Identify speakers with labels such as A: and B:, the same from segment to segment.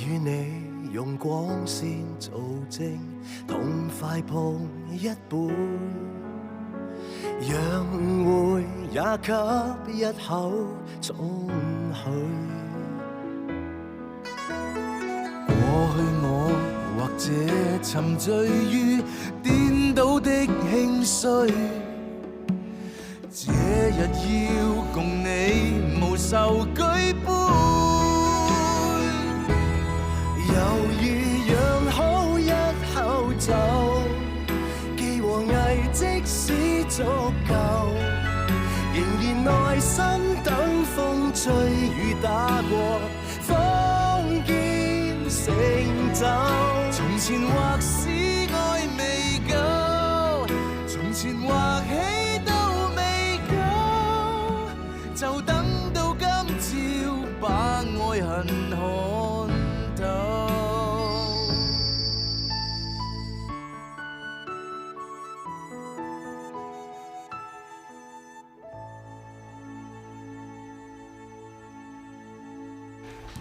A: 與你用光線做證，痛快碰一杯，讓誤會也給一口總許。過去我或者沉醉於顛倒的興衰，這日要共你無愁舉杯，猶豫釀好一口酒，既和藝即使足夠，仍然耐心等風吹雨打過，方見成就。從前或是愛未夠，從前或喜都未夠，就等到今朝把愛恨看透。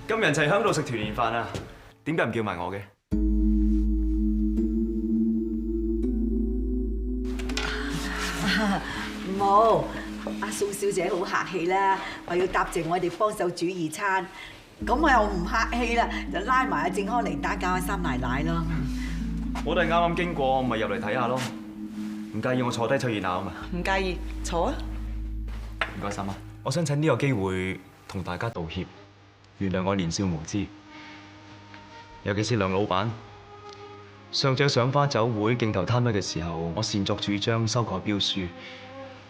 B: 今日就係響度食團年飯啊！點解唔叫埋我嘅？
C: 冇，阿宋小姐好客氣啦，話要答謝我哋幫手煮二餐，咁我又唔客氣啦，就拉埋阿正康嚟打攪阿三奶奶咯。
B: 我都係啱啱經過，咪入嚟睇下咯。唔介意我坐低湊熱鬧啊嘛？
C: 唔介意，坐啊！
B: 唔該三啊！我想趁呢個機會同大家道歉。原諒我年少無知，尤其是梁老闆。上隻賞花酒會競投攤位嘅時候，我擅作主張修改標書，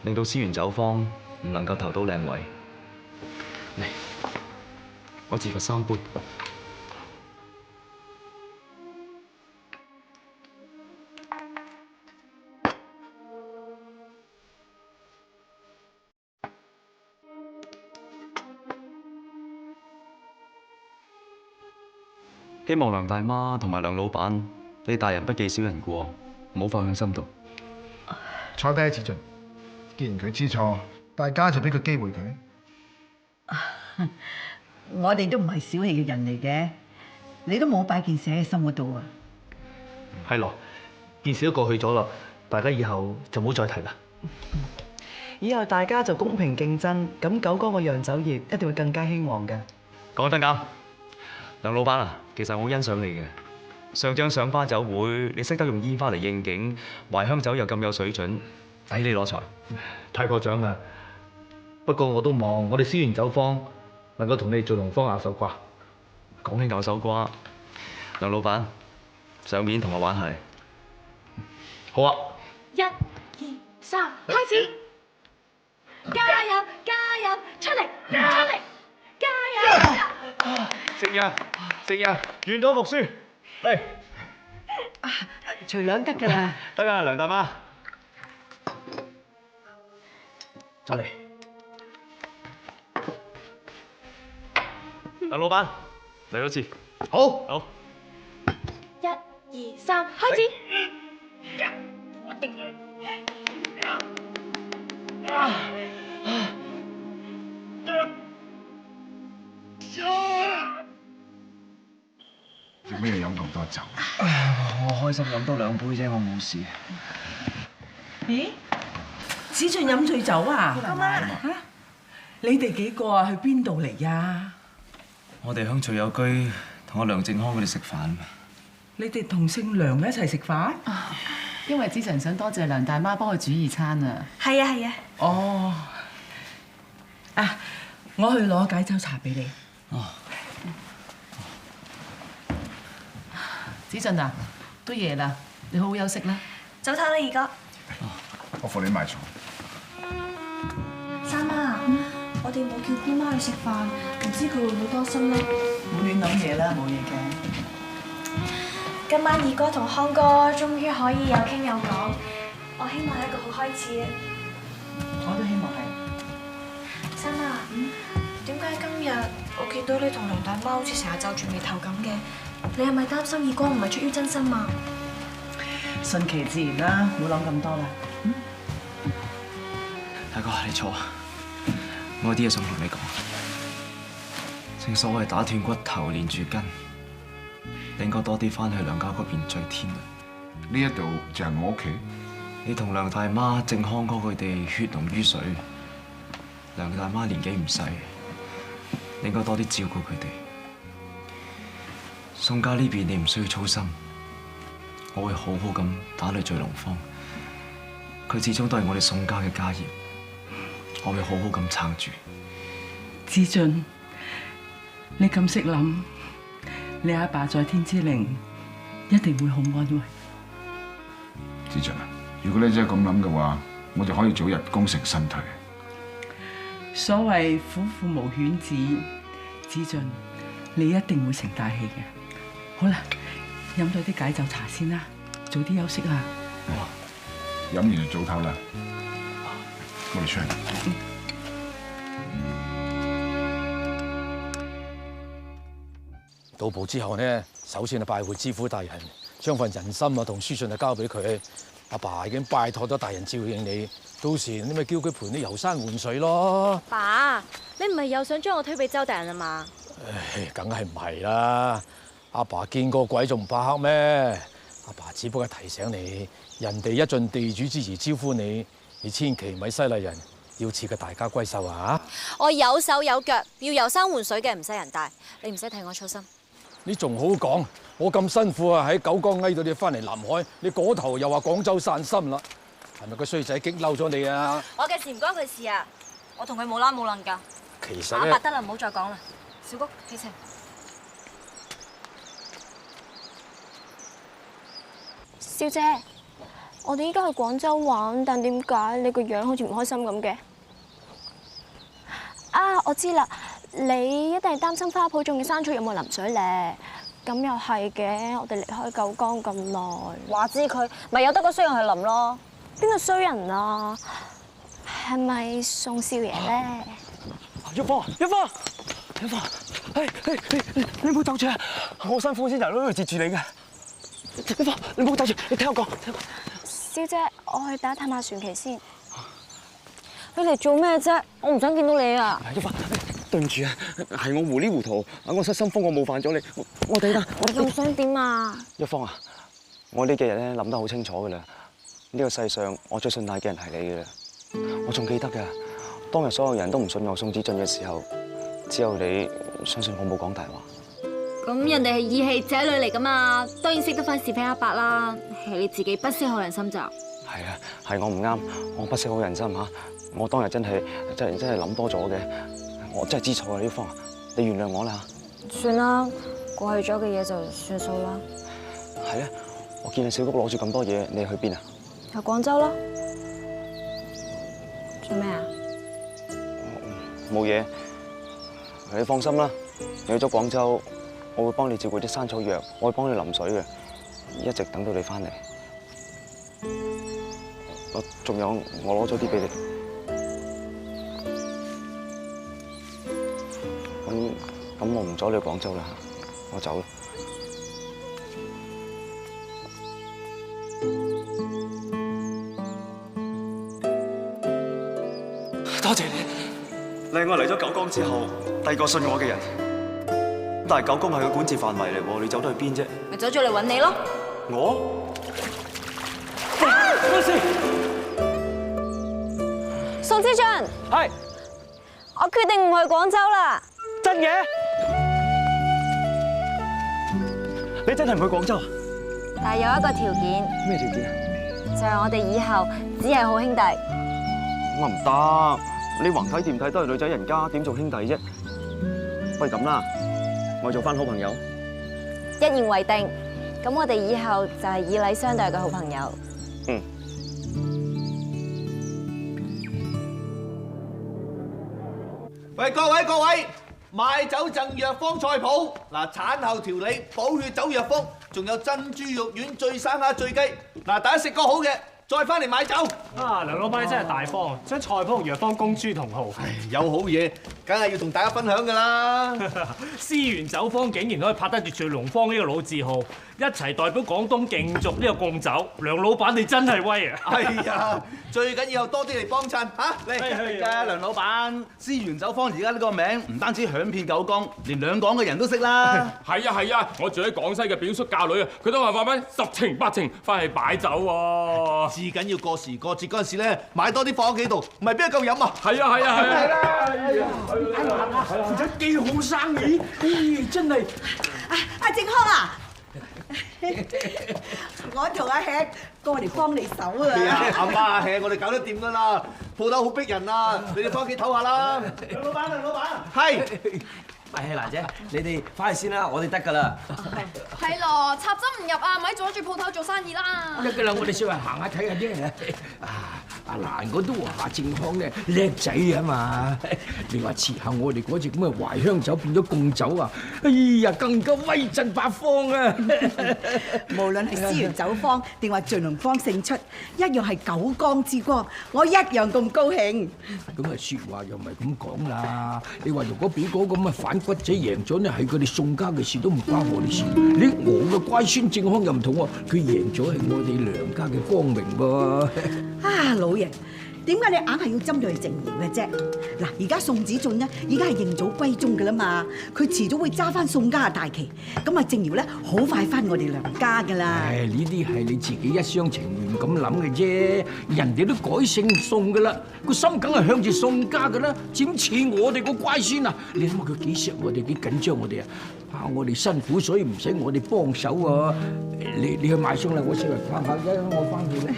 B: 令到思源酒坊唔能夠投到靚位。嚟，我自罰3杯。希望梁大媽同埋梁老闆，你大人不記小人過，唔好放喺心度。
D: 坐低，子俊。既然佢知錯，大家就俾個機會佢。
C: 我哋都唔係小氣嘅人嚟嘅，你都冇擺件事喺心嗰度啊。
E: 係咯，件事都過去咗啦，大家以後就唔好再提啦。
F: 以後大家就公平競爭，咁九江嘅洋酒業一定會更加興旺嘅。
B: 講得啱，梁老闆啊，其實我好欣賞你嘅。上張賞花酒會，你識得用煙花嚟應景，懷鄉酒又咁有水準，抵你攞財。
E: 太過獎啦！不過我都望我哋思源酒坊能夠同你做龍方咬手瓜。
B: 講起咬手瓜，梁老闆上面同我玩係。
E: 好啊
G: ！1、2、3，開始！加油！加油！出嚟！出嚟！加油！
E: 成日完咗服輸嚟，
C: 除兩得㗎啦。
B: 得啊，梁大媽。
E: 再嚟。
B: 梁老闆嚟多次。
E: 好。
B: 好。
G: 1、2、3，開始！
D: 做咩要飲咁多酒？
E: 我開心飲多2杯啫，我冇事。
F: 咦？子俊飲醉酒啊？
G: 媽媽
F: 嚇！你哋幾個啊？去邊度嚟呀？
B: 我哋響徐有居同阿梁正康佢哋食飯。
F: 你哋同姓梁一齊食飯？
H: 因為子晨想多謝梁大媽幫佢煮2餐啊。
G: 係啊係啊。
F: 哦。啊！我去攞解酒茶俾你。
B: 哦。
H: 子俊啊，都夜啦，你好好休息啦。
G: 早唞啦，二哥。
D: 我扶你埋床。
G: 三媽，我哋冇叫姑媽去食飯，唔知佢會唔會多心咧？
F: 唔好亂諗嘢啦，冇嘢嘅。
G: 今晚二哥同康哥終於可以有傾有講，我希望係一個好開始啊！
F: 我都希望係。
G: 三媽，點解今日我見到你同梁大媽好似成日皺住眉頭咁嘅？你係咪擔心二哥唔係出於真心啊？
F: 順其自然啦，唔好諗咁多啦。
B: 大哥，你坐啊！我有啲嘢想同你講。正所謂打斷骨頭連住筋，你應該多啲翻去梁家嗰邊聚天啊！
I: 呢一度就係我屋企。
B: 你同梁大媽、正康哥佢哋血濃於水，梁大媽年紀唔細，你應該多啲照顧佢哋。宋家呢邊你唔需要操心，我會好好咁打理聚龍坊。佢始終都係我哋宋家嘅家業，我會好好咁撐住。
H: 子俊，你咁識諗，你阿爸在天之靈一定會好安慰。
I: 子俊啊，如果你真係咁諗嘅話，我就可以早日功成身退。
H: 所謂虎父無犬子，子俊，你一定會成大器嘅。好啦，飲咗啲解酒茶先啦，早啲休息啦。
I: 飲完就早唞啦，我哋出去。
J: 到埗之後呢，首先係拜會知府大人，將份人參啊同書信啊交俾佢。阿爸已經拜託咗大人照應你，到時你咪叫佢陪你遊山玩水咯。
G: 爸，你唔係又想將我推俾周大人啊嘛？
J: 唉，梗係唔係啦！阿爸見過鬼仲唔怕黑咩？阿爸只不過提醒你，人哋一盡地主之誼招呼你，你千祈咪犀利人，要似個大家閨秀啊！
G: 我有手有腳，要遊山玩水嘅唔使人帶，你唔使替我操心。
J: 你仲好講，我咁辛苦啊喺九江翳到你翻嚟南海，你嗰頭又話廣州散心啦，係咪個衰仔激嬲咗你啊？
G: 我嘅事唔關佢事啊，我同佢冇拉冇楞㗎。
J: 其實
G: 阿伯得啦，唔好再講啦。小谷起程。
K: 小姐，我哋依家去廣州玩，但點解你個樣好似唔開心咁嘅？啊，我知啦，你一定係擔心花圃種嘅山草有冇淋水咧。咁又係嘅，我哋離開九江咁耐，
G: 話知佢咪有得個衰人去淋咯？
K: 邊個衰人啊？係咪宋少爺咧？
B: 玉芳，玉芳，玉芳，你唔好走住啊！我辛苦先由呢度截住你嘅。玉芳，你唔好走住，你聽我講。
K: 小姐，我去打探下船期先。
G: 你嚟做咩啫？我唔想見到你啊！
B: 玉芳，對唔住啊，係我糊裡糊塗，我失心瘋，我冒犯咗你，我哋啦。
G: 你咁想點啊？
B: 玉芳啊，我呢幾日咧諗得好清楚噶啦，呢個世上我最信賴嘅人係你噶啦。我仲記得噶，當日所有人都唔信我宋子俊嘅時候，只有你相信我冇講大話。
G: 咁人哋係義氣仔女嚟噶嘛，當然識得分是非黑白啦。係你自己不識好人心咋？
B: 係啊，係我唔啱，我不識好人心嚇。我當日真係諗多咗嘅，我真係知錯啦，玉芳，你原諒我啦。
G: 算啦，過去咗嘅嘢就算數啦。
B: 係啊，我見你小谷攞住咁多嘢，你去邊啊？
G: 去廣州咯。做咩啊？
B: 冇嘢，你放心啦。你去咗廣州，我會幫你照顧啲山草藥，我會幫你淋水嘅，一直等到你翻嚟。仲有，我攞咗啲俾你。咁我唔阻你去廣州啦，我走啦。多謝你，你係我嚟咗九江之後第二個信我嘅人。但係九江係個管治範圍嚟喎，你走得去邊啫？
G: 咪走咗嚟揾你咯。
B: 我？
K: 咩事？宋之俊。
B: 係。
K: 我決定唔去廣州啦。
B: 真嘅？你真係唔去廣州啊？
G: 但係有一個條件。
B: 咩條件啊？
G: 就係我哋以後只係好兄弟。
B: 我唔得，你橫睇掂睇都係女仔人家，點做兄弟啫？不如咁啦，我做翻好朋友。
G: 一言為定。咁我哋以後就係以禮相待嘅好朋友。
B: 嗯。
L: 喂，各位，買酒贈藥方菜譜嗱，產後調理、補血走藥方，仲有珍珠肉丸、醉生蝦、醉雞嗱，大家食個好嘅，再翻嚟買酒。
M: 啊，梁老闆你真係大方，將菜譜同藥方公諸同好。
L: 有好嘢，梗係要同大家分享㗎啦。
M: 思源酒坊竟然可以拍得住聚龍坊呢個老字號，一齊代表廣東競逐呢個貢酒。梁老闆你真係威啊！
L: 係啊，最緊要有多啲嚟幫襯嚇。
N: 嚟啊，梁老闆，思源酒坊而家呢個名唔單止響遍九江，連兩港嘅人都識啦。
O: 係啊，我住喺廣西嘅表叔教女啊，佢都話咩10情8情翻去擺酒喎。
L: 至緊要過時過節嗰陣時咧，買多啲放喺屋企度，唔係邊一嚿飲啊？
O: 係啊！
J: 負責幾好生意，真係。
C: 阿正康啊，我同阿吃過嚟幫你手啊！
L: 阿媽阿吃，我哋搞得掂㗎啦，鋪頭好逼人啊，你哋翻屋企唞下啦。梁老闆，係。
P: 蘭姐，你哋翻去先啦，我哋得㗎啦。
K: 係咯，插針唔入啊，咪阻住鋪頭做生意啦。
J: 得㗎啦，我哋少人行下睇下啫。阿蘭我都話正康咧叻仔啊嘛，你話遲下我哋嗰隻咁嘅懷鄉酒變咗貢酒啊，哎呀更加威震八方啊！
C: 無論係思源酒坊定話聚龍坊勝出，一樣係九江之光，我一樣咁高興。
J: 咁啊説話又唔係咁講啦，你話如果俾嗰個咁嘅反骨仔贏咗呢，係佢哋宋家嘅事，都唔關我哋事。你我嘅乖孫正康又唔同喎，佢贏咗係我哋梁家嘅光明喎。
C: 啊，老爺，點解你硬係要針對靜瑤嘅啫？嗱，而家宋子俊呢，已經係認祖歸宗㗎啦嘛，佢遲早會揸翻宋家嘅大旗，咁啊靜瑤咧好快翻我哋梁家㗎啦。
J: 呢啲係你自己一廂情願咁諗嘅啫，人哋都改姓宋㗎啦，個心梗係向住宋家㗎啦，點似我哋個乖孫啊？你諗下佢幾錫我哋，幾緊張我哋啊！怕我哋辛苦，所以唔使我哋幫手啊！你去買餸啦，我先嚟逛下啫，我翻去咧。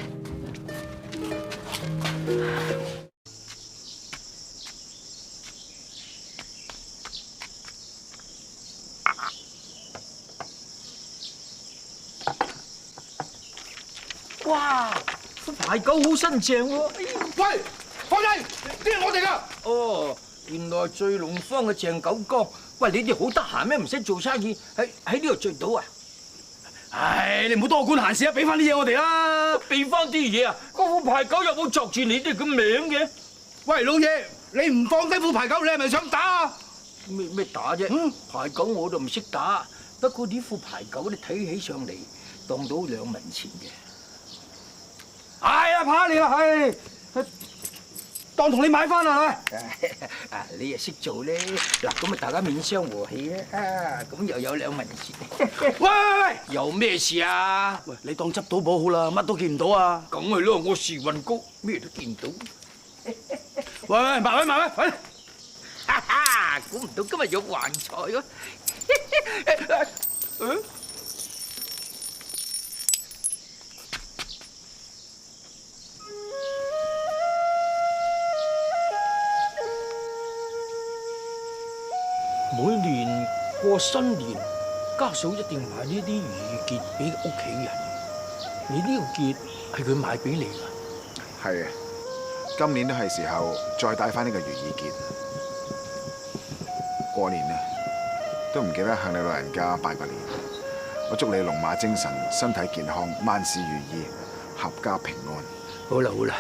J: 哇！副牌九好新淨喎！喂，放低，呢係我哋噶。哦，原來聚龍坊嘅鄭九江。喂，你哋好得閒咩？唔識做生意，喺呢度聚到啊？唉，你唔好多管閒事啊！俾翻啲嘢我哋啦，俾翻啲嘢啊！嗰副牌九有冇作住你哋嘅名嘅？喂，老爺，你唔放低副牌九，你係咪想打啊？咩打啫？牌九我就唔識打，不過呢副牌九你睇起上嚟當到2文錢嘅。哎呀，怕你啦，係當同你買翻啦，啊，你又識做咧？嗱，咁啊，大家面相和氣啊！啊，咁又有2文錢。喂，有咩事啊？喂，你當執到寶好啦，乜都見唔到啊！梗係咯，我時運高，咩都見到。喂，埋位，快！哈哈，估唔到今日有橫財喎！每年過新年，家嫂一定買呢啲如意結俾屋企人。你呢個結係佢買俾你㗎？
I: 係啊，今年都係時候再戴翻呢個如意結。過年啊，都唔記得向你老人家拜個年。我祝你龍馬精神，身體健康，萬事如意，合家平安。
J: 好啦，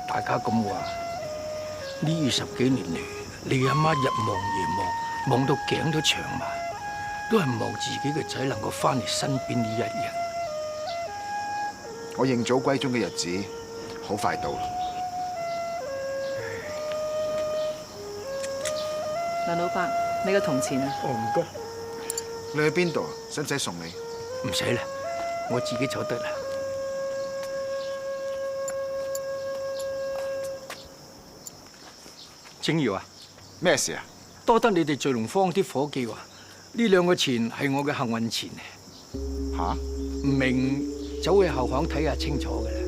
J: 大家咁話，呢20幾年嚟，你阿媽日望夜望到頸都長埋，都係望自己嘅仔能夠翻嚟身邊呢一日。
I: 我認祖歸宗嘅日子好快到啦。
F: 梁老伯，你個銅錢啊？
J: 哦，唔該。
I: 你去邊度啊？使唔使送你？
J: 唔使啦，我自己走得啦。正瑤啊，
I: 咩事啊？
J: 多得你哋聚龍坊啲伙計話，呢2個錢係我嘅幸運錢。
I: 吓？
J: 唔明走去後巷睇下清楚㗎啦。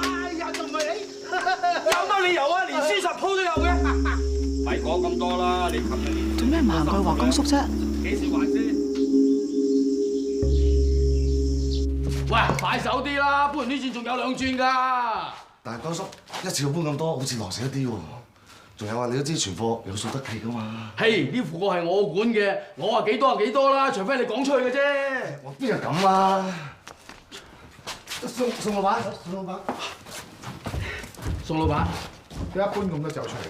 L: 哎呀，仲唔係你？有乜理由啊？連輸10鋪都有嘅。
O: 咪講咁多啦，你琴日
F: 做咩唔行過去華光叔啫？
O: 幾時還先？
L: 喂，快手啲啦，搬完呢轉仲有2轉㗎。
Q: 但係江叔一次過搬咁多，好似落死一啲喎。仲有啊，你都知存貨有數得計㗎嘛？
L: 嘿，呢副貨係我管嘅，我話幾多就幾多啦，除非你講出去嘅啫。
Q: 我邊有咁啊？
D: 宋老闆，
N: 宋老闆，
D: 點解搬咁多酒出嚟？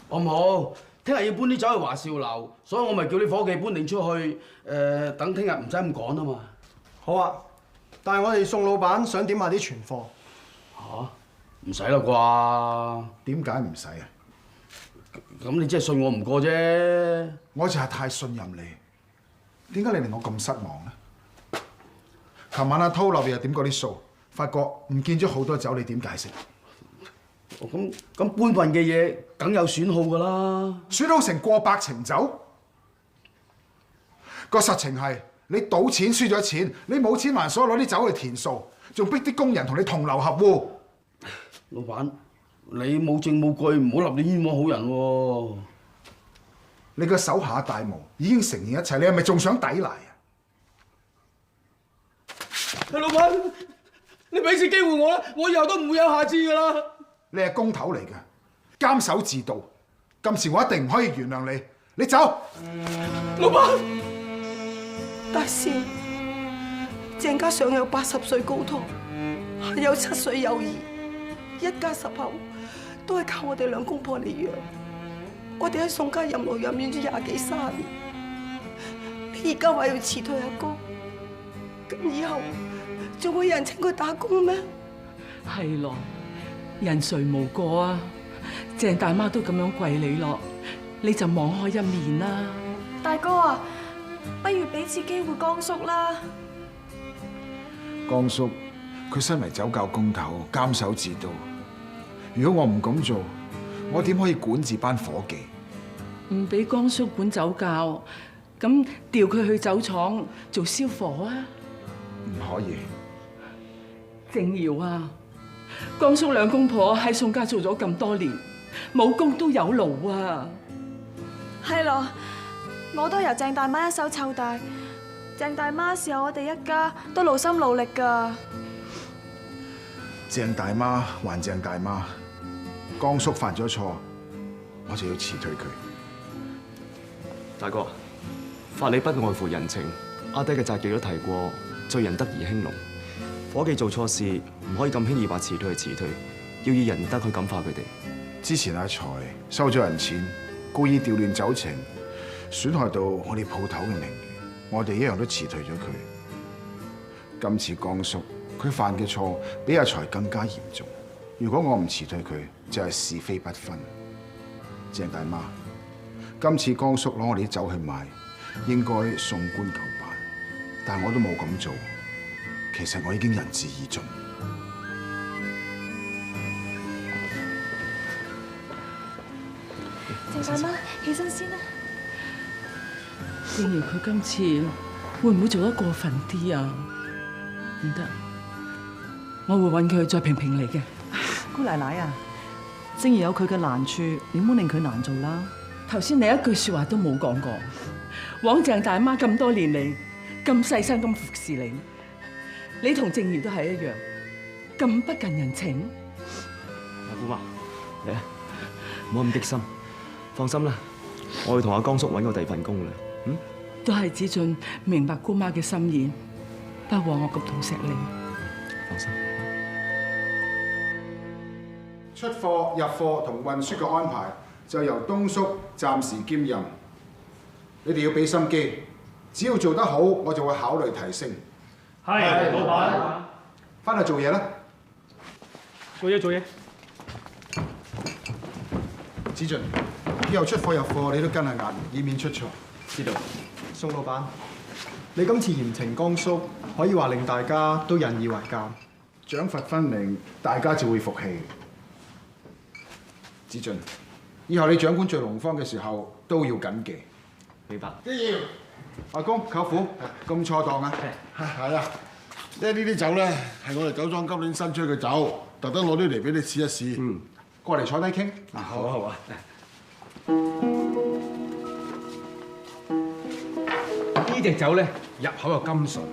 N: 我冇，聽日要搬啲酒去華少樓，所以我咪叫啲伙計搬定出去，等聽日唔使咁趕啊嘛。
R: 好啊，但係我哋宋老闆想點買啲存貨？
N: 嚇，唔使啦啩？
I: 點解唔使啊？
N: 咁你真係信我唔過啫。
I: 我就係太信任你，點解你令我咁失望咧？琴晚阿滔落邊又點過啲數，發覺唔見咗好多酒，你點解釋？
N: 咁搬運嘅嘢梗有損耗㗎啦，
I: 損耗成過百程酒。個實情係你賭錢輸咗錢，你冇錢還，所以攞啲酒去填數，仲逼啲工人同你同流合污。
N: 老闆，你冇證冇據，唔好立你冤枉好人喎。
I: 你個手下大毛已經承認一切，你係咪仲想抵賴啊？
N: 老闆，你俾次機會我啦，我以後都唔會有下次㗎啦。
I: 你係工頭嚟嘅，監守自盜。今次我一定唔可以原諒你，你走。
N: 老闆，
S: 大少，鄭家上有80歲高堂，下有7歲幼兒，一家10口都係靠我哋兩公婆嚟養。我哋喺宋家任勞任怨咗20幾30年，你而家話要辭退阿哥，咁以後仲會有人請佢打工咩？
H: 係咯，人誰無過啊？鄭大媽都咁樣跪你咯，你就網開一面啦。
G: 大哥啊，不如俾次機會江叔啦。
I: 江叔，佢身為酒窖工頭，監守自盜。如果我唔咁做，我點可以管治班伙計？
H: 唔俾江叔管酒窖，咁調佢去酒廠做燒火啊？
I: 唔可以。
H: 靜瑤啊，江叔兩公婆喺宋家做咗咁多年，冇功都有勞啊。
G: 係咯，我都由鄭大媽一手湊大，鄭大媽是我哋一家都勞心勞力㗎。
I: 鄭大媽還鄭大媽，江叔犯咗錯，我就要辭退佢。
B: 大哥，法理不外乎人情，阿爹嘅札記都提過，罪人得而興隆。伙計做錯事唔可以咁輕易話辭退就辭退，要以仁德去感化佢哋。
I: 之前阿財收咗人錢，故意調亂酒情，損害到我哋鋪頭嘅名譽，我哋一樣都辭退咗佢。今次江叔佢犯嘅錯比阿財更加嚴重，如果我唔辭退佢，就係是非不分。鄭大媽，今次江叔攞我哋啲酒去賣，應該送官求辦，但我都冇咁做。其實我已經仁至義盡。
G: 鄭大媽，起身先啦。
H: 正如佢今次會唔會做得過分啲啊？唔得，我會揾佢再評評理嘅。
F: 姑奶奶啊，正如有佢嘅難處，你唔好令佢難做啦。
H: 頭先你一句説話都冇講過，枉鄭大媽咁多年嚟咁細心咁服侍你，你同靜兒都係一樣，咁不近人情。
B: 阿姑媽，嚟啊，唔好咁激心，放心啦，我會同阿江叔揾個第二份工啦。
H: 都係子俊明白姑媽嘅心意，不枉我咁痛錫你。
B: 放心。
I: 出貨、入貨同運輸嘅安排就由東叔暫時兼任，你哋要俾心機，只要做得好，我就會考慮提升。
M: 係，老闆。
I: 翻去做嘢啦。
M: 做嘢。
I: 子俊，以後出貨入貨你都跟下眼，以免出錯。
R: 知道。宋老闆，你今次嚴懲江叔，可以話令大家都引以為鑑。
I: 獎罰分明，大家就會服氣。子俊，以後你掌管聚龍坊嘅時候都要謹記。
B: 明白。
I: 一要。阿公、舅父，咁錯檔啊？
T: 係啊，因為呢啲酒咧係我哋酒莊今年新出嘅酒，特登攞啲嚟俾你試一試。
I: 過嚟坐低傾。
T: 好啊好啊。
U: 呢隻酒咧入口又甘醇，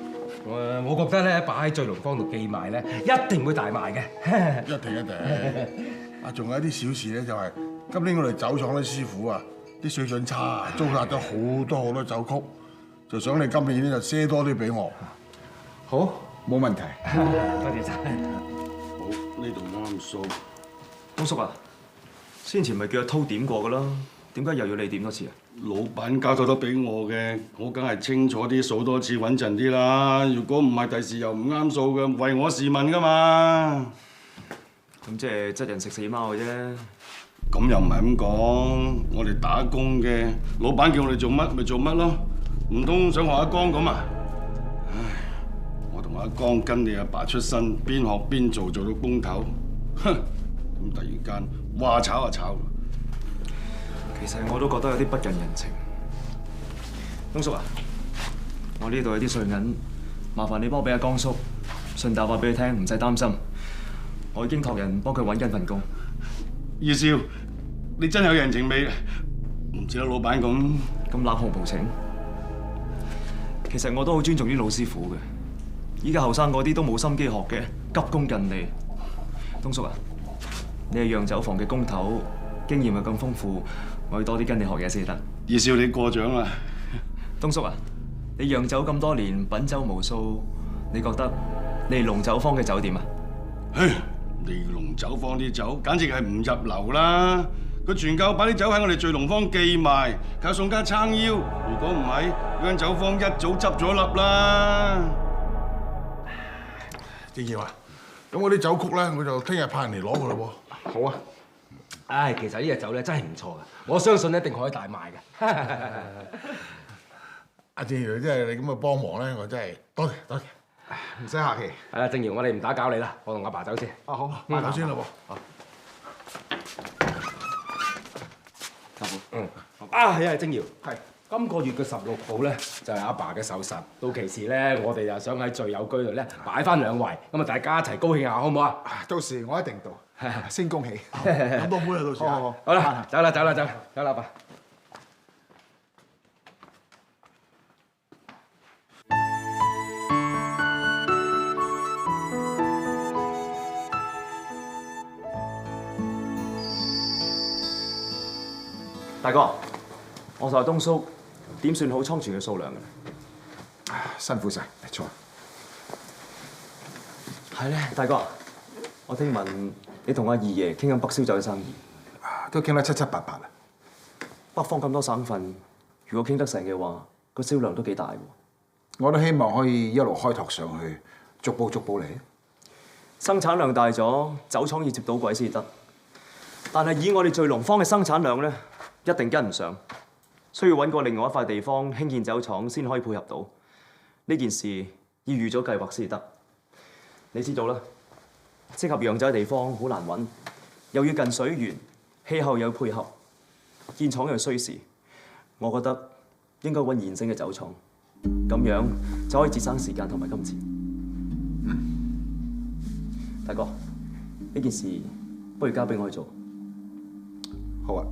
U: 我覺得咧擺喺聚龍坊度寄賣咧一定會大賣嘅。
T: 一定。啊，仲有一啲小事咧，就係今年我哋酒廠啲師傅啊，啲水準差，糟蹋咗好多酒曲，就想你今年咧就賒多啲俾我。
R: 好，
I: 冇問題。
E: 多謝晒。
T: 好，呢度啱數。
B: 公叔啊，先前咪叫阿滔點過噶啦，點解又要你點多次啊？
T: 老闆交咗得俾我嘅，我梗係清楚啲，數多次穩陣啲啦。如果唔係，第時又唔啱數嘅，為我是問噶嘛。
B: 咁即係執人食死貓嘅啫。
T: 咁又唔係咁講，我哋打工嘅，老闆叫我哋做乜咪做乜咯，唔通想學阿江咁啊？唉，我同阿江跟你阿爸出身，邊學邊做，做到工頭，哼！咁突然間話炒就炒。
B: 其實我都覺得有啲不近人情。東叔啊，我呢度有啲碎銀，麻煩你幫我俾阿江叔，順帶話俾佢聽，唔使擔心。我已經託人幫佢揾緊份工。
T: 二少，你真有人情味，唔似得老闆咁
B: 冷酷無情。其實我都好尊重啲老師傅嘅。依家後生嗰啲都冇心機學嘅，急功近利。東叔啊，你係釀酒房嘅工頭，經驗又咁豐富，我要多啲跟你學嘢先得。
T: 二少，你過獎啦。
B: 東叔啊，你釀酒咁多年，品酒無數，你覺得利隆酒坊嘅酒點啊？
T: 嘿，利隆酒坊啲酒簡直係唔入流啦！佢全靠把啲酒喺我哋聚龍坊寄賣，靠宋家撐腰。如果唔係，嗰間酒坊一早執咗笠啦。正耀啊，咁我啲酒曲咧，我就聽日派人嚟攞佢咯喎。
U: 好啊！唉，其實呢隻酒咧真係唔錯嘅，我相信一定可以大賣嘅。
T: 阿正耀，真係你咁嘅幫忙咧，我真係多謝多謝，唔使客氣。
U: 係啦，正耀，我哋唔打攪你啦，我同阿爸走先。
T: 啊好，買酒先啦喎。
U: 係啊，正耀，係今個月嘅16號咧，就係阿爸嘅壽辰。到期時咧，我哋又想喺聚友居度咧擺翻2圍，咁啊大家一齊高興下，好唔好啊？
I: 到時我一定到，先恭喜。飲多杯啊，到時。
U: 好啦，走啦，阿爸。
B: 大哥，我同阿東叔點算好倉存嘅數量嘅？
I: 辛苦晒，坐。
B: 係咧，大哥，我聽聞你同阿二爺傾緊北燒酒嘅生意，
I: 都傾得七七八八啦。
B: 北方咁多省份，如果傾得成嘅話，個銷量都幾大喎。
I: 我都希望可以一路開拓上去，逐步嚟。
B: 生產量大咗，酒廠要接到軌先得。但係以我哋聚龍坊嘅生產量咧，一定跟唔上，需要揾過另外一塊地方興建酒廠先可以配合到。呢件事要預咗計劃先得。你知道啦，適合釀酒嘅地方好難揾，又要近水源，氣候又要配合，建廠又需時。我覺得應該揾現成嘅酒廠，咁樣就可以節省時間同埋金錢。大哥，呢件事不如交俾我去做。
I: 好啊。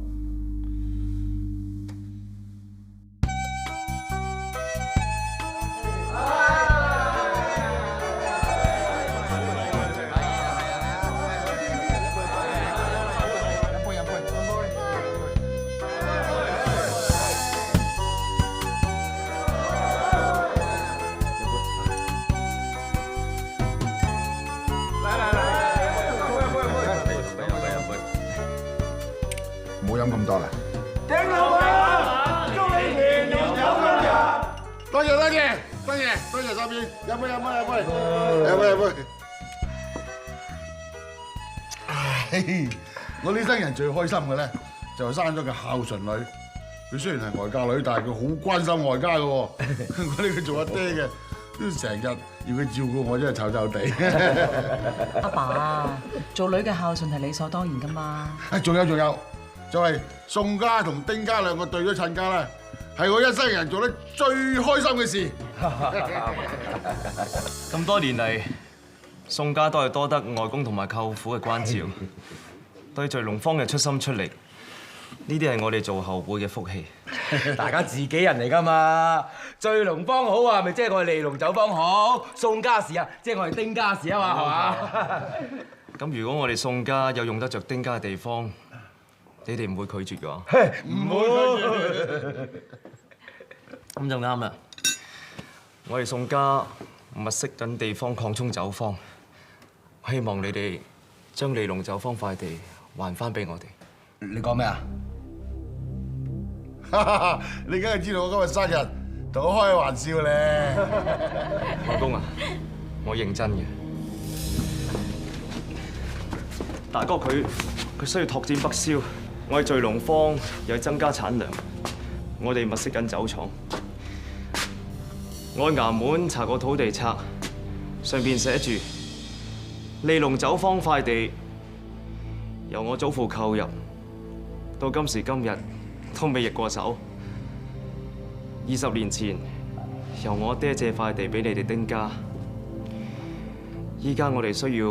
I: 唔好飲咁多啦。
T: 丁老闆，祝你團圓有今日。多謝三邊，飲杯。唉，我呢生人最開心嘅咧，就係生咗個孝順女。佢雖然係外嫁女，但係佢好關心外家嘅喎。我呢個做阿爹嘅，都成日要佢照顧我，真係臭地。
H: 阿爸，做女嘅孝順係理所當然噶嘛。
T: 仲有，就係宋家同丁家兩個對咗親家啦，係我一生人做得最開心嘅事。
B: 咁多年嚟，宋家都係多得外公同埋舅父嘅關照，對聚龍坊嘅出心出力，呢啲係我哋做後輩嘅福氣。
U: 大家自己人嚟㗎嘛，聚龍坊好啊，咪即係我哋利隆酒坊好；宋家事啊，即係我哋丁家事啊嘛，係嘛？
B: 咁如果我哋宋家有用得着丁家嘅地方，你哋唔會拒絕㗎？
U: 唔會。
B: 咁就啱啦。我哋宋家物色緊地方擴充酒坊，希望你哋將利隆酒坊塊地還翻俾我哋。
N: 你講咩啊？
I: 你梗係知道我今日生日，同我開玩笑咧。
B: 外公啊，我認真嘅。大哥佢需要拓展北銷，我哋聚龍坊又要增加產量，我哋物色緊酒廠。我喺衙門查過土地冊，上邊寫住利隆酒坊塊地由我祖父購入，到今時今日都未易過手。20年前由我爹借塊地俾你哋丁家，依家我哋需要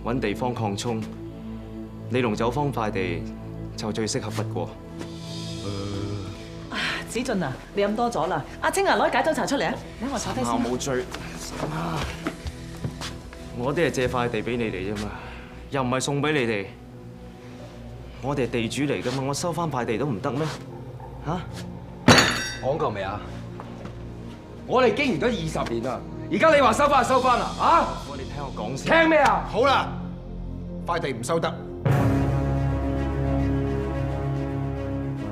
B: 揾地方擴充，利隆酒坊塊地就最適合不過。
F: 子俊啊，你飲多咗啦！阿清啊，攞解酒茶出嚟啊！等我坐低先。
B: 我冇醉。我爹係借塊地俾你哋啫嘛，又唔係送俾你哋。我哋係地主嚟噶嘛，我收翻塊地都唔得咩？嚇？
N: 講夠未啊？我哋經營咗20年啦，而家你話收翻就收翻啦，啊？
B: 我哋聽我講先。
N: 聽咩啊？
I: 好啦，塊地唔收得。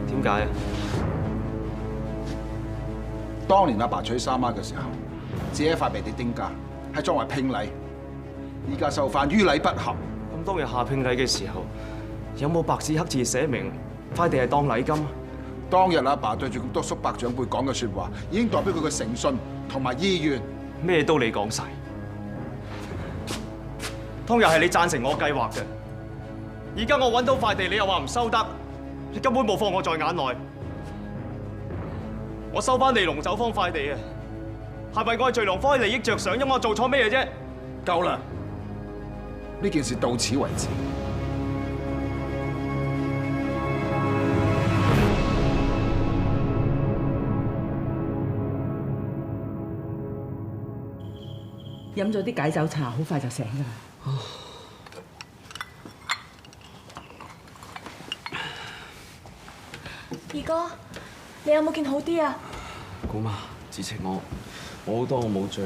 B: 點解啊？
I: 當年阿爸娶三媽嘅時候，借一塊地俾丁家，係作為聘禮。依家收翻於禮不合。
B: 咁當日下聘禮嘅時候，有冇白紙黑字寫明塊地係當禮金？
I: 當日阿爸對住咁多叔伯長輩講嘅説話，已經代表佢嘅誠信同埋意願。
B: 咩都你講晒。當日係你贊成我計劃嘅，而家我揾到塊地，你又話唔收得，你根本冇放我在眼內。我收翻利隆酒坊塊地啊，係為我係聚龍坊嘅利益着想，因為我做錯咩嘢啫？
I: 夠啦！呢件事到此為止。
H: 飲咗啲解酒茶，好快就醒㗎啦。
K: 二哥，你有冇見好啲啊？
B: 姑媽，子晴，我好多我冇醉。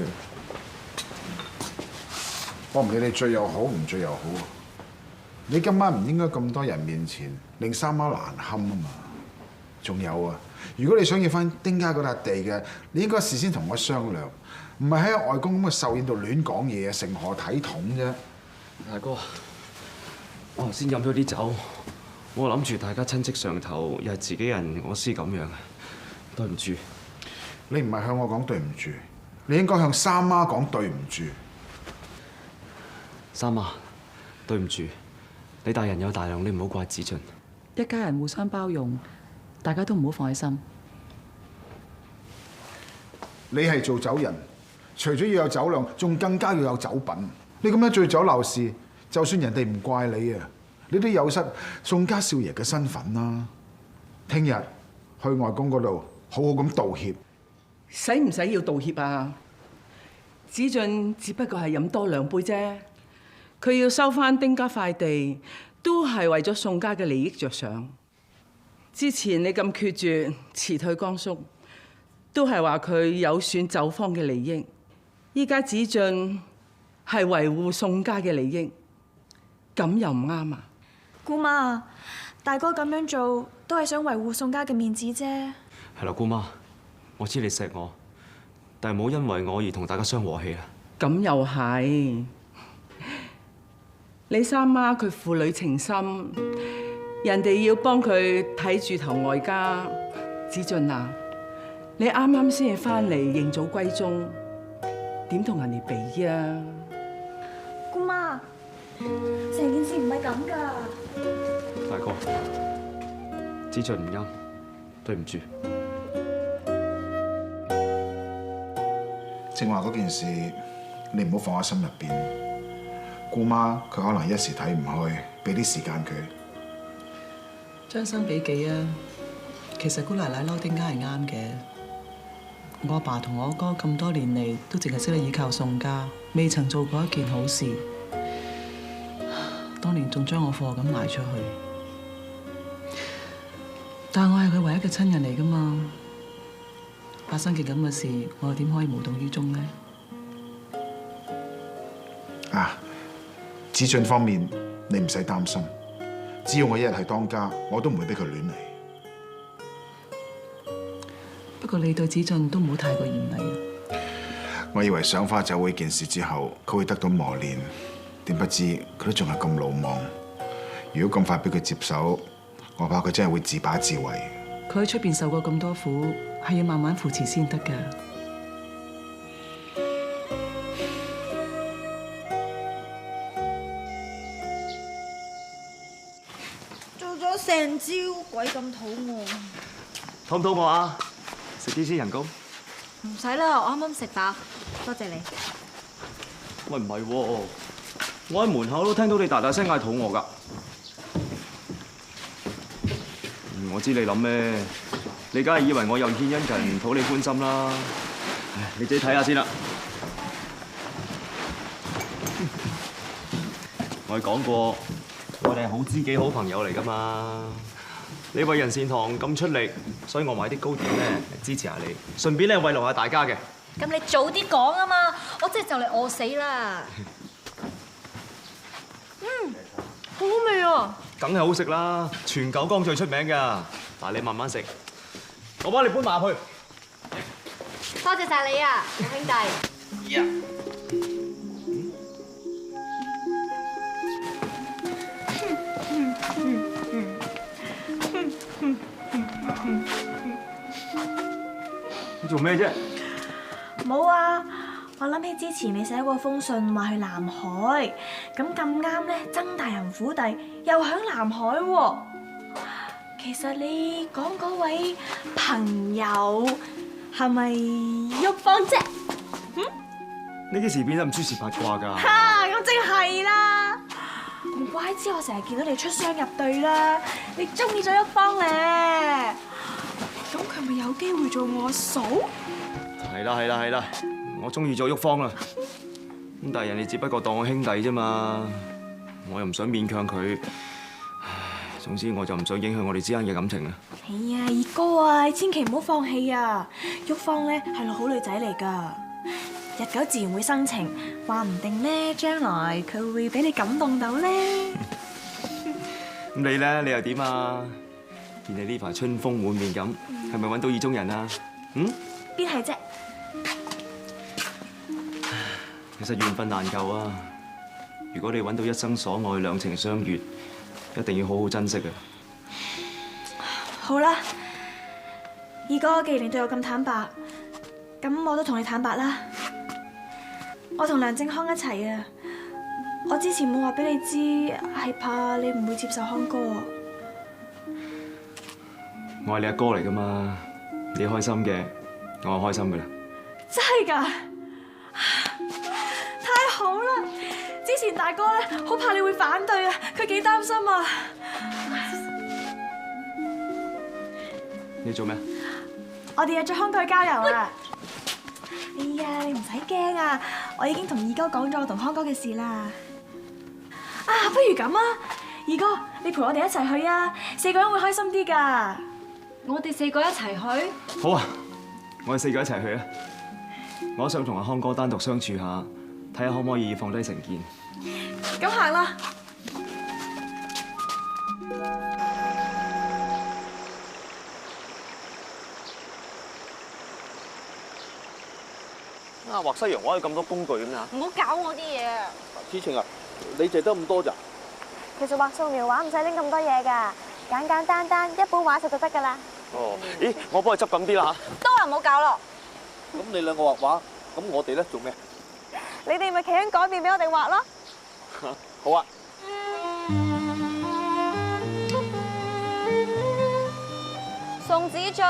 I: 我唔理你醉又好，唔醉又好。你今晚唔應該咁多人面前令三媽難堪啊嘛。仲有啊，如果你想要翻丁家嗰笪地嘅，你應該事先同我商量，唔係喺外公咁嘅壽宴度亂講嘢，成何體統啫？
B: 大哥，我頭先飲咗啲酒，我諗住大家親戚上頭，又係自己人，我先咁樣，對唔住。
I: 你唔係向我講對唔住，你應該向三媽講對唔住。
B: 三媽，對唔住，你大人有大量，你唔好怪子俊。
H: 一家人互相包容，大家都唔好放喺心。
I: 你係做酒人，除咗要有酒量，仲更加要有酒品。你咁樣醉酒鬧事，就算人哋唔怪你啊，你都有失宋家少爺嘅身份啦。聽日去外公嗰度好好咁道歉。
H: 使唔使要道歉啊？子俊只不過係飲多2杯啫，佢要收翻丁家塊地，都係為咗宋家嘅利益着想。之前你咁決絕辭退江叔，都係話佢有損酒坊嘅利益。依家子俊係維護宋家嘅利益，咁又唔啱啊！
K: 姑媽，大哥咁樣做都係想維護宋家嘅面子啫。
B: 係啦，姑媽，我知你錫我，但係唔好因為我而同大家傷和氣啊！
H: 咁又係，你三媽佢父女情深，人哋要幫佢睇住頭外家。子俊啊，你啱啱先至翻嚟認祖歸宗，點同人哋比啊？
K: 姑媽，成件事唔係咁㗎。
B: 大哥，子俊唔啱，對唔住。
I: 正話嗰件事，你唔好放喺心入邊。姑媽佢可能一時睇唔開，俾啲時間佢。
A: 將心比己啊，其實姑奶奶嬲丁家係啱嘅。我阿爸同我哥咁多年嚟都淨係識得依靠宋家，未曾做過一件好事。當年仲將我貨咁賣出去，但我係佢唯一嘅親人嚟㗎嘛。發生件咁嘅事，我又點可以無動於衷呢？
I: 啊，子俊方面你唔使擔心，只要我一日係當家，我都唔會俾佢亂嚟。
A: 不過你對子俊都唔好太過嚴厲啊！
I: 我以為賞花酒會件事之後，佢會得到磨練，點不知佢都仲係咁魯莽。如果咁快俾佢接手，我怕佢真係會自把自為。
A: 佢喺出邊受過咁多苦，係要慢慢扶持先得㗎。
P: 做咗成朝，鬼咁肚餓。
B: 肚唔肚餓啊？食啲先人工。
P: 唔使啦，我啱啱食飽，多謝你。
B: 喂，唔係喎，我喺門口都聽到你大大聲嗌肚餓㗎。我知你諗咩？你梗係以為我又獻殷勤討你歡心啦。唉，你自己睇下先啦。我哋講過，我哋係好知己、好朋友嚟㗎嘛。你為人善堂咁出力，所以我買啲糕點咧支持下你，順便咧慰勞下大家嘅。
P: 咁你早啲講啊嘛，我真係就嚟餓死啦。
K: 好好味啊！
B: 梗係好食啦，全九江最出名㗎。嗱，你慢慢食，我幫你搬埋入去。
P: 多謝晒你啊，好兄弟。
B: 你做咩啫？
K: 冇啊！我諗起之前你寫過封信話去南海，咁啱咧，曾大人府邸又響南海喎。其實你講嗰位朋友係咪旭芳啫？
B: 你幾時變得咁諸事八卦㗎？
K: 哈！咁即係啦，唔怪之我成日見到你出雙入對啦。你中意咗旭芳咧，咁佢咪有機會做我嫂？
B: 係啦，我中意咗旭芳啦。咁但係人哋只不過當我兄弟啫嘛，我又唔想勉強佢。總之我就唔想影響我哋之間嘅感情啊！
K: 哎呀，二哥啊，你千祈唔好放棄啊！旭芳咧係個好女仔嚟㗎，日久自然會生情，話唔定咧將來佢會俾你感動到咧。
B: 咁你咧，你又點啊？見你呢排春風滿面咁，係咪揾到意中人啊？
K: 邊係啫？
B: 其實緣分難救啊！如果你揾到一生所愛，兩情相悅，一定要好好珍惜啊！
K: 好啦，二哥，既然你對我咁坦白，咁我都同你坦白啦。我同梁正康一齊啊！我之前冇話俾你知，係怕你唔會接受康哥啊。
B: 我係你阿哥嚟噶嘛，你開心嘅，我係開心噶啦。
K: 真係㗎？太好啦！之前大哥咧好怕你會反對啊，佢幾擔心啊。
B: 你做咩？
K: 我哋約咗康哥去郊遊啊！哎呀，你唔使驚啊，我已經同二哥講咗我同康哥嘅事啦。啊，不如咁啊，二哥你陪我哋一齊去啊，4個人會開心啲㗎。
P: 我哋4個一齊去？
B: 好啊，我哋4個一齊去啊！我想同阿康哥單獨相處下，睇下可唔可以放低成見。
K: 咁行啦。
L: 畫西洋畫有咁多工具咁啊！
K: 唔好搞我啲嘢啊！
L: 子晴啊，你淨得咁多咋？
K: 其實畫素描畫唔使拎咁多嘢㗎，簡簡單單一本畫冊就得㗎啦。
L: 哦，咦，我幫你執緊啲啦嚇。
K: 都話唔好搞咯。
L: 咁你兩個畫畫，咁我哋咧做咩？
K: 你哋咪企喺嗰邊俾我哋畫咯。
L: 好啊。
K: 宋子俊，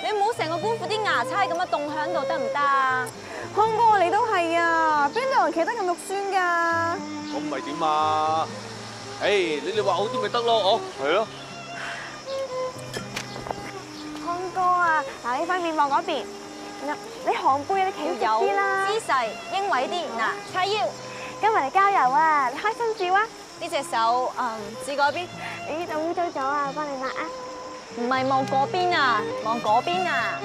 K: 你唔好成個官府啲牙差咁樣凍喺度得唔得啊？康哥，你都係啊，邊度人企得咁肉酸㗎？
L: 咁咪點啊？誒，你哋畫好啲咪得咯，哦，係咯。
K: 康哥啊，嗱，呢塊面望嗰邊，你寒背啊，你企直啲啦，姿勢英偉啲，嗱，叉腰。今日嚟郊遊啊，你開心照啊！呢隻手指嗰邊，你呢度污糟咗啊，我幫你抹啊。唔係望嗰邊啊，望嗰邊啊。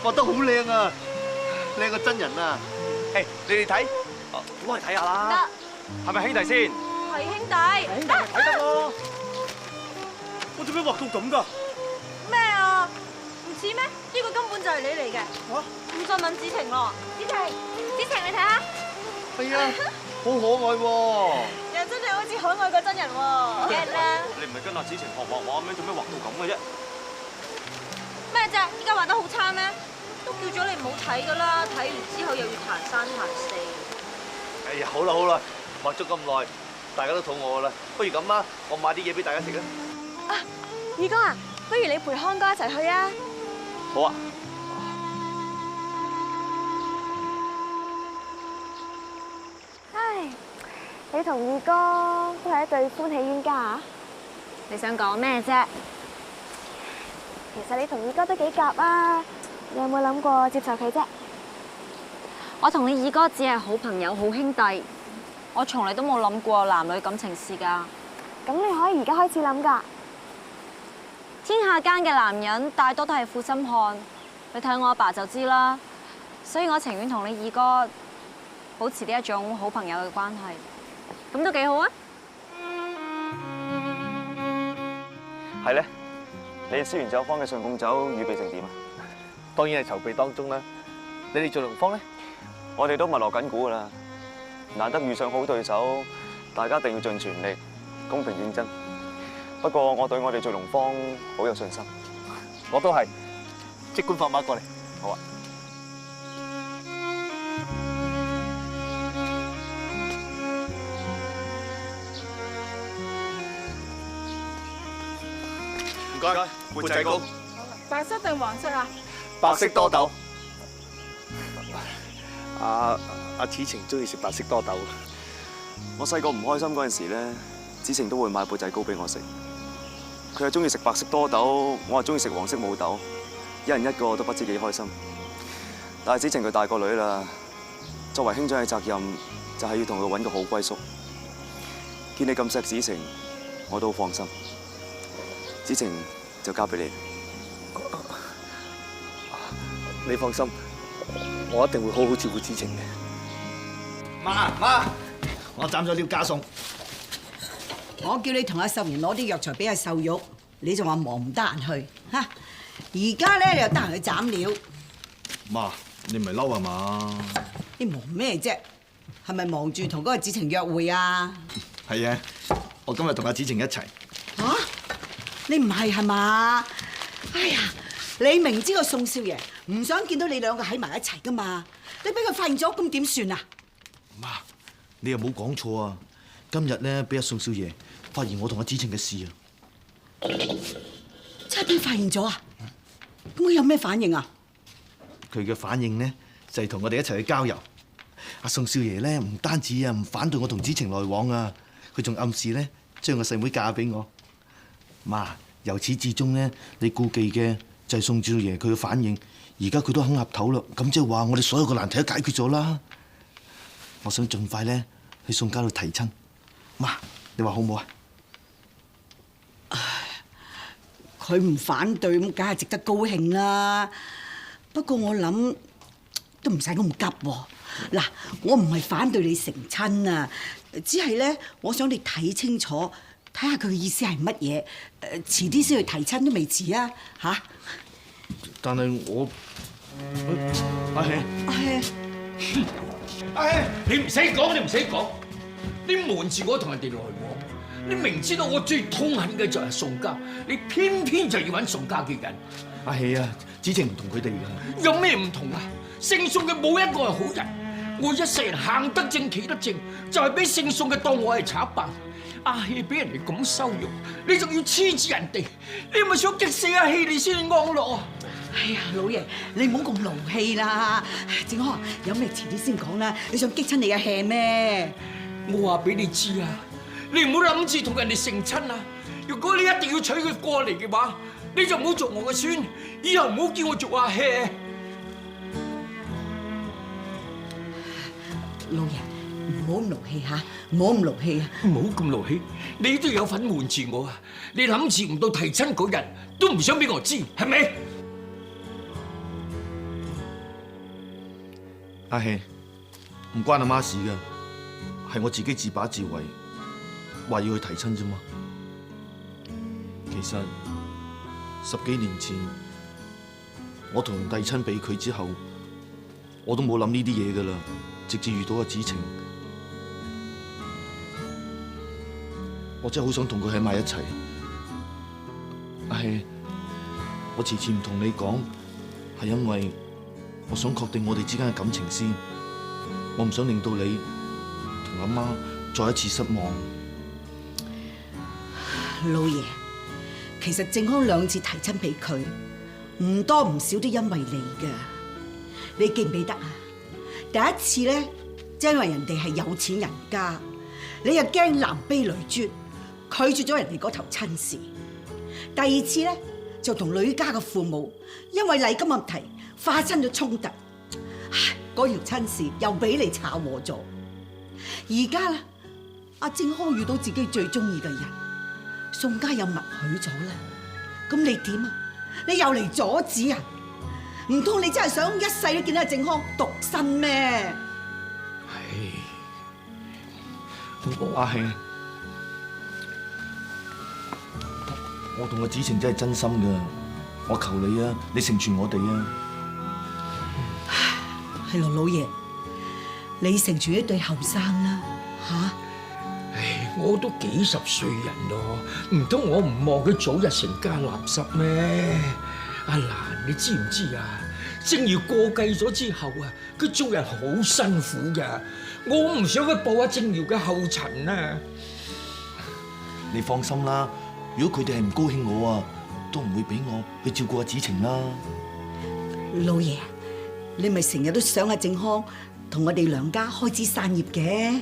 L: 畫得好靚啊，靚過真人啊！誒，你哋睇，攞嚟睇下啦。
B: 係咪兄弟先？
K: 係兄弟。
L: 兄弟睇得咯。我做咩畫到咁㗎？
K: 咩啊？唔似咩？呢個根本就係你嚟嘅。嚇？唔信問子晴咯。子晴，你睇下。
L: 係啊，好可愛喎。
K: 又真係好似可愛過真人喎。梗係啦。
B: 你唔係跟阿子晴學畫畫咩？做咩畫到咁嘅啫？
K: 咩啫？依家畫得好差咩？都叫咗你唔好睇㗎啦，睇完之後又要彈三彈四。
L: 哎呀，好啦，畫咗咁耐，大家都肚餓啦，不如咁啊，我買啲嘢俾大家食啊！
K: 啊，二哥啊，不如你陪康哥一齊去啊！
L: 好啊。
K: 唉，你同二哥都係一對歡喜冤家啊！你想講咩啫？其實你同二哥都幾夾啊！你有冇諗過接受佢啫？
P: 我同你二哥只係好朋友、好兄弟，我從嚟都冇諗過男女感情事㗎。
K: 咁你可以而家開始諗㗎。
P: 天下間嘅男人大多都係負心漢，你睇我阿爸就知啦。所以我情願同你二哥保持呢一種好朋友嘅關係，咁都幾好啊。
B: 係咧，你哋思源酒坊嘅上貢酒預備成點啊？
L: 當然係籌備當中啦。你哋做農坊咧？
B: 我哋都密鑼緊鼓㗎啦，難得遇上好對手，大家一定要盡全力，公平競爭。不過我對我哋做農坊好有信心。
L: 我都係，即管放馬過嚟。
B: 好啊。
L: 唔該，缽仔糕。
G: 白色定黃色啊？
L: 白色多豆。阿子晴中意食白色多豆。
B: 我細個唔開心嗰陣時咧，子晴都會買缽仔糕俾我食。佢係中意食白色多豆，我係中意食黃色冇豆，一人一個都不知幾開心。但係子晴佢大個女啦，作為兄長嘅責任就係要同佢揾個好歸宿。見你咁錫子晴，我都好放心。子晴就交俾你。
L: 你放心，我一定會好好照顧子晴嘅。
N: 媽，我斬咗料加餸。
C: 我叫你同阿秀賢攞啲藥材俾阿秀玉，你仲話忙唔得閒去嚇。而家咧你又得閒去斬料。
N: 媽，你唔係嬲係嘛？
C: 你忙咩啫？係咪忙住同嗰個子晴約會啊？
N: 係啊，我今日同阿子晴一齊。
C: 嚇？你唔係嘛？哎呀，你明知個宋少爺唔想見到你兩個喺埋一齊噶嘛？你俾佢發現咗，咁點算啊？
N: 媽，你又冇講錯啊！今日咧俾阿宋少爺發現我同阿子晴嘅事啊！
C: 真係俾發現咗啊？咁佢有咩反應啊？
N: 佢嘅反應咧就係同我哋一齊去郊遊。阿宋少爺咧唔單止啊唔反對我同子晴來往啊，佢仲暗示咧將個細妹嫁俾我。媽，由始至終咧你顧忌嘅就係宋少爺佢嘅反應，而家佢都肯岌頭啦，咁即係話我哋所有嘅難題都解決咗啦。我想盡快咧去宋家度提親。媽，你話好唔好啊？
C: 佢唔反對咁，梗係值得高興啦。不過我諗都唔使咁急喎。嗱，我唔係反對你成親啊，只係咧，我想你睇清楚，睇下佢嘅意思係乜嘢。遲啲先去提親都未遲啊，嚇！
N: 但係我阿喜，
V: 阿喜，你唔使講，你瞞住我同人哋來往，你明知道我最痛恨嘅就係宋家，你偏偏就要揾宋家嘅人。
N: 阿喜啊，子晴唔同佢哋㗎。
V: 有咩唔同啊？姓宋嘅冇一個係好人。我一世人行得正企得正，就係俾姓宋嘅當我係賊辦。阿喜俾人哋咁羞辱，你仲要黐住人哋，你係咪想激死阿喜你先安樂啊？
C: 哎呀，老爺，你唔好咁勞氣啦。正康，有咩遲啲先講啦。你想激親你嘅氣咩？
V: 我話俾你知啊，你唔好諗住同人哋成親啊！如果你一定要娶佢過嚟嘅話，你就唔好做我嘅孫，以後唔好叫我做阿喜。
C: 老爺，唔好咁勞氣嚇，唔好咁勞氣啊！
V: 唔好咁勞氣，你都有份瞞住我啊！你諗住唔到提親嗰日，都唔想俾我知，係咪？
N: 阿希，唔關阿媽事嘅，係我自己自把自為，話要去提親啫嘛。其實10幾年前，我同人遞親俾佢之後，我都冇諗呢啲嘢噶啦，直至遇到阿子晴，我真係好想同佢喺埋一齊。阿希，我遲遲唔同你講，係因為我想確定我哋之間嘅感情先，我唔想令到你同阿媽再一次失望。
C: 老爺，其實正康2次提親俾佢，唔多唔少都因為你㗎。你記唔記得啊？第一次咧，因為人哋係有錢人家，你又驚男卑女尊，拒絕咗人哋嗰頭親事。第二次咧，就同女家嘅父母因為禮金問題發生咗衝突，唉，嗰條親事又俾你炒和咗。而家啦，阿正康遇到自己最中意嘅人，宋家又默許咗啦，咁你點啊？你又嚟阻止啊？唔通你真係想一世都見到阿正康獨身咩？
N: 阿希，我同阿子晴真係真心噶，我求你啊，你成全我哋啊！
C: 係咯，老爺，你成全一對後生啦，吓！
V: 唉，我都幾十歲人咯，唔通我唔望佢早日成家立室咩？阿蘭，你知唔知啊？正如過繼咗之後啊，佢做人好辛苦噶，我唔想佢步阿正堯嘅後塵啊！
N: 你放心啦，如果佢哋係唔高興我啊，都唔會俾我去照顧阿子晴啦。
C: 老爺，你咪成日都想阿正康同我哋梁家開枝散葉嘅。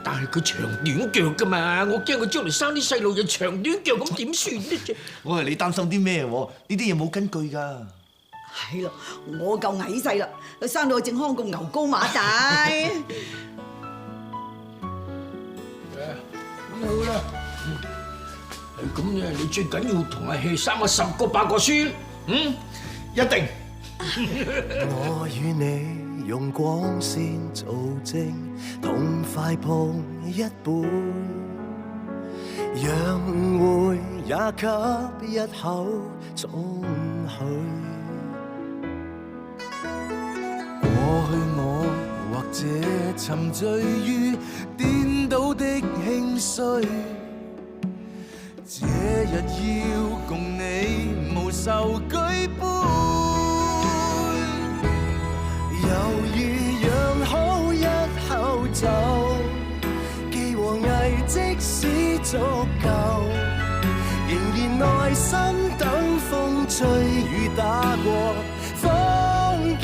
V: 但係佢長短腳噶嘛，我驚佢將來生啲細路又長短腳，咁點算呢？
N: 我係你擔心啲咩？呢啲嘢冇根據噶。
C: 係咯，我夠矮細啦，佢生到阿正康咁牛高馬大。
V: 好啦，係咁嘅，你最緊要同阿希生個10個8個孫，一定。
J: 我與你用光線做證，痛快碰一杯，讓誤會也給一口總許。過去我或者沉醉於顛倒的興衰，這日要共你無愁舉杯。猶豫養好一口酒，既和藝即使足夠，仍然耐心等風吹雨打過，方見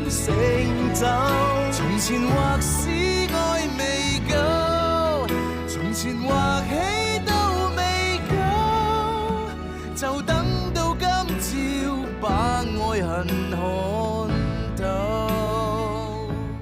J: 成就。從前或使愛未夠，從前或喜